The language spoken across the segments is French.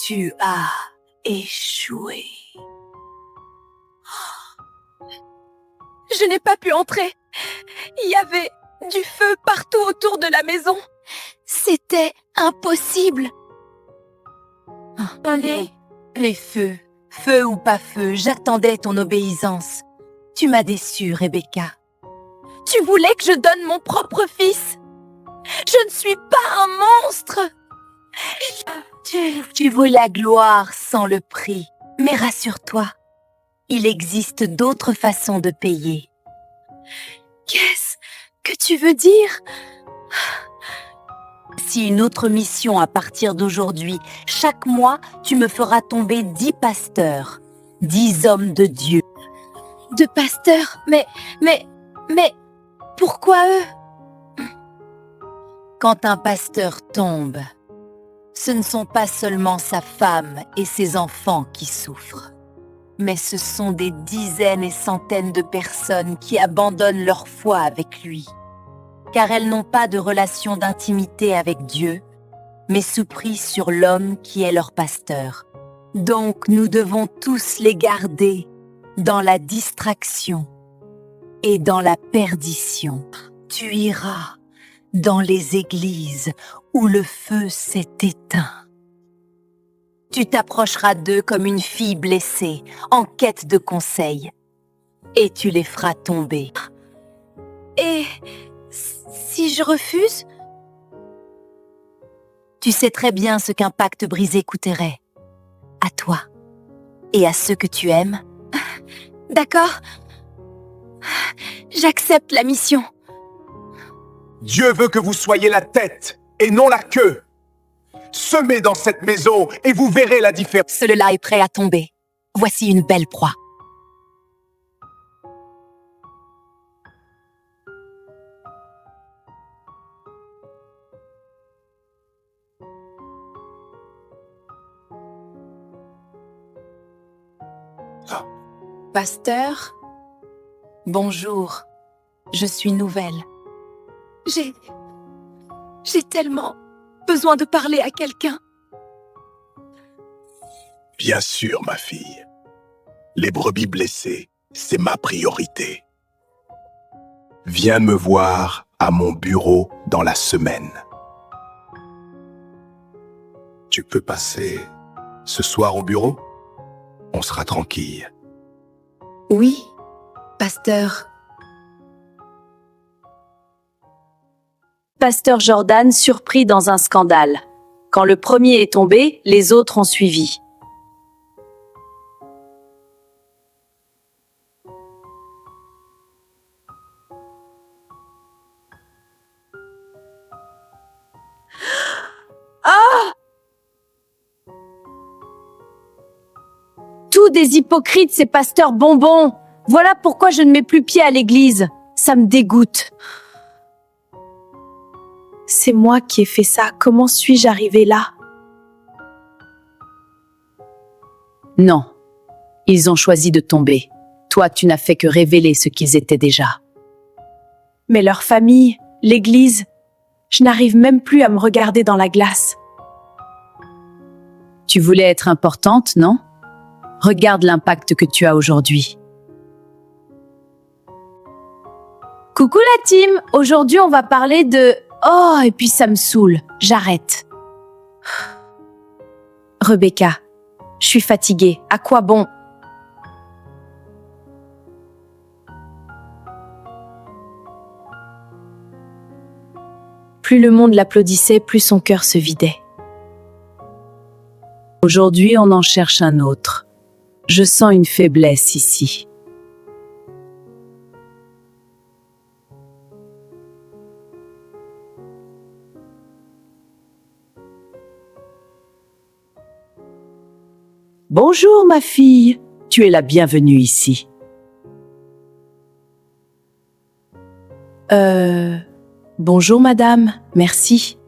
Tu as échoué. Je n'ai pas pu entrer. Il y avait du feu partout autour de la maison. C'était impossible. Allez, les feux, feu ou pas feu, j'attendais ton obéissance. Tu m'as déçue, Rebecca. Tu voulais que je donne mon propre fils. Je ne suis pas un monstre. Tu veux la gloire sans le prix. Mais rassure-toi, il existe d'autres façons de payer. Qu'est-ce que tu veux dire? Si une autre mission à partir d'aujourd'hui, chaque mois, tu me feras tomber 10 pasteurs, 10 hommes de Dieu. De pasteurs? Mais, pourquoi eux? Quand un pasteur tombe, ce ne sont pas seulement sa femme et ses enfants qui souffrent, mais ce sont des dizaines et centaines de personnes qui abandonnent leur foi avec lui, car elles n'ont pas de relation d'intimité avec Dieu, mais se prient sur l'homme qui est leur pasteur. Donc nous devons tous les garder dans la distraction et dans la perdition. Tu iras dans les églises où le feu s'est éteint. Tu t'approcheras d'eux comme une fille blessée, en quête de conseils, et tu les feras tomber. Et si je refuse? Tu sais très bien ce qu'un pacte brisé coûterait. À toi et à ceux que tu aimes. D'accord. J'accepte la mission. Dieu veut que vous soyez la tête et non la queue. Semez dans cette maison et vous verrez la différence. Celui-là est prêt à tomber. Voici une belle proie. Pasteur, bonjour. Je suis nouvelle. J'ai tellement besoin de parler à quelqu'un. Bien sûr, ma fille. Les brebis blessées, c'est ma priorité. Viens me voir à mon bureau dans la semaine. Tu peux passer ce soir au bureau? On sera tranquille. Oui, pasteur. Pasteur Jordan surpris dans un scandale. Quand le premier est tombé, les autres ont suivi. Tous des hypocrites, ces pasteurs bonbons. Voilà pourquoi je ne mets plus pied à l'église. Ça me dégoûte. C'est moi qui ai fait ça. Comment suis-je arrivée là? Non, ils ont choisi de tomber. Toi, tu n'as fait que révéler ce qu'ils étaient déjà. Mais leur famille, l'église, je n'arrive même plus à me regarder dans la glace. Tu voulais être importante, non? Regarde l'impact que tu as aujourd'hui. Coucou la team! Aujourd'hui, on va parler de... Oh, et puis ça me saoule. J'arrête. Rebecca, je suis fatiguée. À quoi bon? Plus le monde l'applaudissait, plus son cœur se vidait. Aujourd'hui, on en cherche un autre. Je sens une faiblesse ici. Bonjour ma fille, tu es la bienvenue ici. Bonjour madame, merci.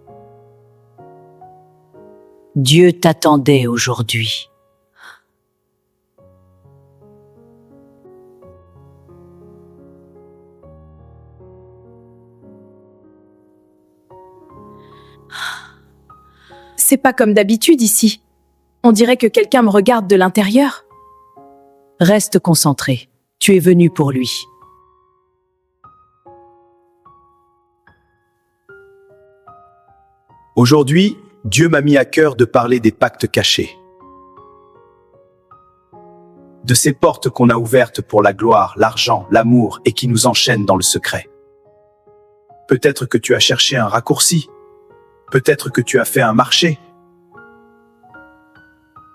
Dieu t'attendait aujourd'hui. C'est pas comme d'habitude ici. On dirait que quelqu'un me regarde de l'intérieur. Reste concentré. Tu es venu pour lui. Aujourd'hui, Dieu m'a mis à cœur de parler des pactes cachés. De ces portes qu'on a ouvertes pour la gloire, l'argent, l'amour et qui nous enchaînent dans le secret. Peut-être que tu as cherché un raccourci. Peut-être que tu as fait un marché.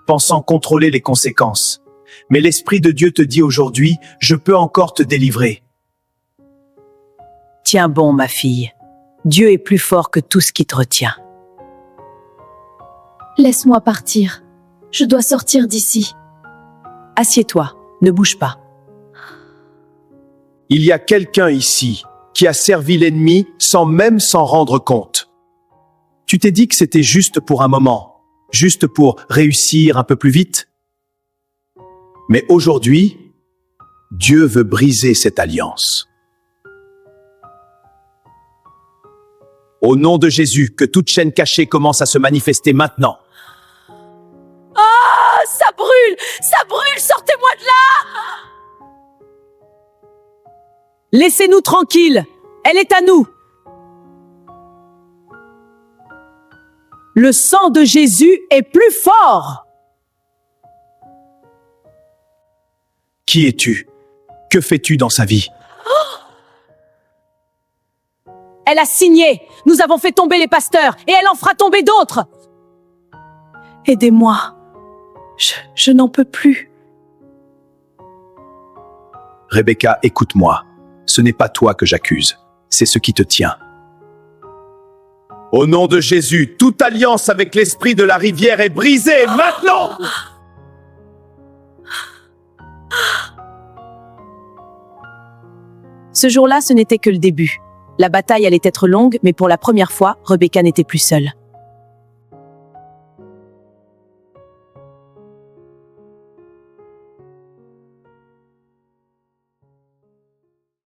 Pensant contrôler les conséquences. Mais l'Esprit de Dieu te dit aujourd'hui, je peux encore te délivrer. Tiens bon, ma fille. Dieu est plus fort que tout ce qui te retient. Laisse-moi partir. Je dois sortir d'ici. Assieds-toi, ne bouge pas. Il y a quelqu'un ici qui a servi l'ennemi sans même s'en rendre compte. Tu t'es dit que c'était juste pour un moment, juste pour réussir un peu plus vite. Mais aujourd'hui, Dieu veut briser cette alliance. Au nom de Jésus, que toute chaîne cachée commence à se manifester maintenant. Ça brûle! Ça brûle! Sortez-moi de là! Laissez-nous tranquilles. Elle est à nous. Le sang de Jésus est plus fort. Qui es-tu? Que fais-tu dans sa vie? Elle a signé. Nous avons fait tomber les pasteurs et elle en fera tomber d'autres. Aidez-moi. Je n'en peux plus. Rebecca, écoute-moi. Ce n'est pas toi que j'accuse, c'est ce qui te tient. Au nom de Jésus, toute alliance avec l'esprit de la rivière est brisée maintenant! Ce jour-là, ce n'était que le début. La bataille allait être longue, mais pour la première fois, Rebecca n'était plus seule.